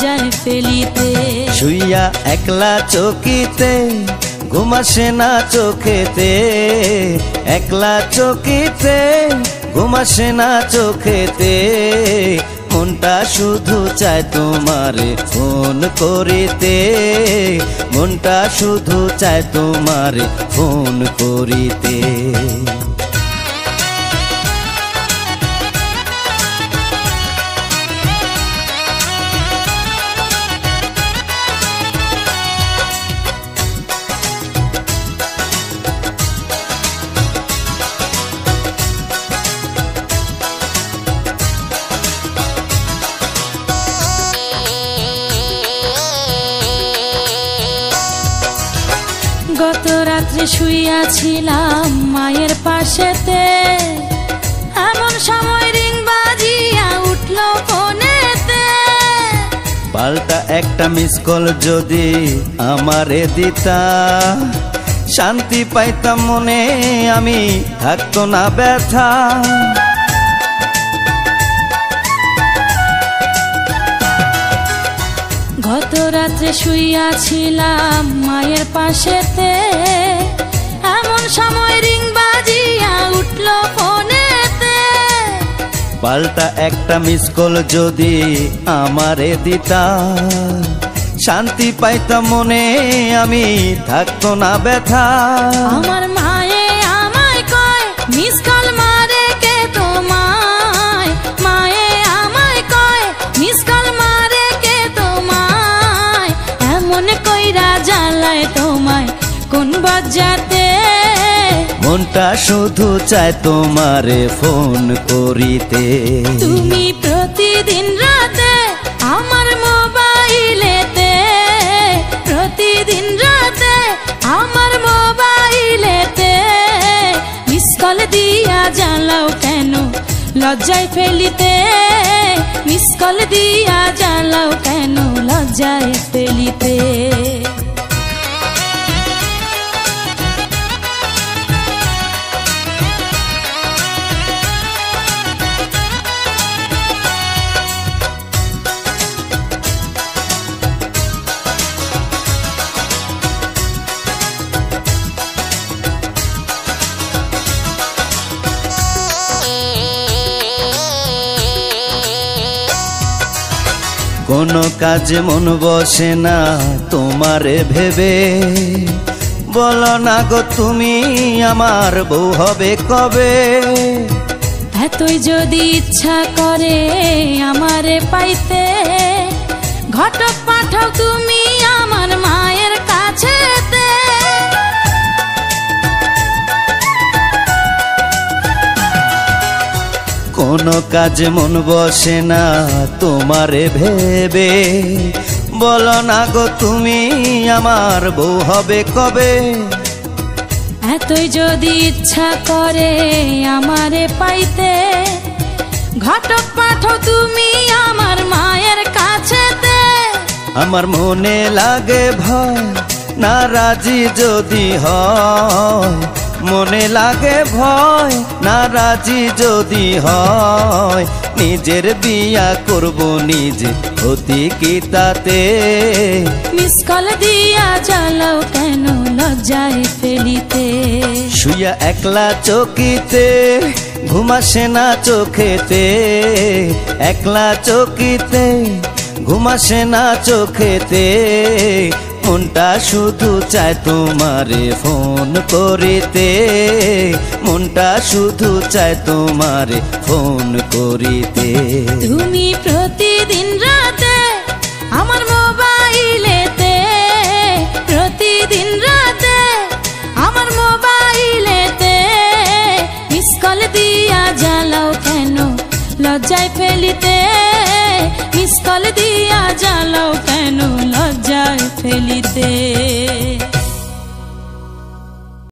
লজ্জায় ফেলিতে। শুইয়া একলা চকিতে ঘুম আসে না চোখেতে, একলা চকিতে ঘুম আসে না চোখেতে। মনটা শুধু চায় তোমারে ফোন করিতে, মনটা শুধু চায় তোমারে ফোন করিতে। গত রাত্রে শুইয়াছিলাম মায়ের পাশেতে, এমন সময় রিং বাজিয়া উঠল ফোনেতে। পাল্টা একটা মিস কল যদি আমারে দিতা, শান্তি পাইতাম মনে, আমি থাকতো না ব্যথা। গত রাত্রে শুইয়াছিলাম মায়ের পাশেতে, এমন সময় রিং বাজিয়া উঠল ফোনেতে। পাল্টা একটা মিস কল যদি আমারে দিতা, শান্তি পাইতাম মনে, আমি থাকতো না ব্যথা। আমার মায়ে আমায় কয় মিস কল মারে কে তোমায়, মায়ে আমায় কয় মিস কল মারে কে তোমায়। এমন কইরা জ্বালায় তোমায় কোন বজ্জাতে, মনটা শুধু চায় তোমারে ফোন করিতে। তুমি প্রতিদিন রাতে আমার মোবাইলেতে, প্রতিদিন রাতে আমার মোবাইলেতে মিস কল দিয়া জ্বালাও কেন লজ্জায় ফেলিতে, মিস কল দিয়া জ্বালাও কেন লজ্জায় ফেলিতে। কোনো কাজে মন বসে না তোমারে ভেবে, বলো না গো তুমি আমার বউ হবে কবে। এতই যদি ইচ্ছা করে আমারে পাইতে, ঘটক পাঠাও তুমি আমার মায়ের কাছেতে। কোনো কাজে মন বসে না তোমারে ভেবে, বলো না গো তুমি আমার বউ হবে কবে। এতই যদি ইচ্ছা করে আমারে পাইতে, ঘটক পাঠাও তুমি আমার মায়ের কাছেতে। আমার মনে লাগে ভয় না রাজি যদি হয়, মনে লাগে ভয় না রাজি যদি হয়। নিজের বিয়া করব নিজে হতি কি তাতে, মিস কল দিয়া জ্বালাও কেন লজ্জায় ফেলিতে। শুইয়া একলা চকিতে ঘুম আসে না চোখেতে, একলা চকিতে ঘুম আসে না চোখেতে। মনটা শুধু চায় তোমারে ফোন করিতে, মনটা শুধু চায় তোমারে ফোন করিতে। তুমি প্রতিদিন রাতে আমার মোবাইলেতে, প্রতিদিন রাতে আমার মোবাইলেতে মিস কল দিয়া জ্বালাও কেন লজ্জায় ফেলিতে, মিস কল দিয়া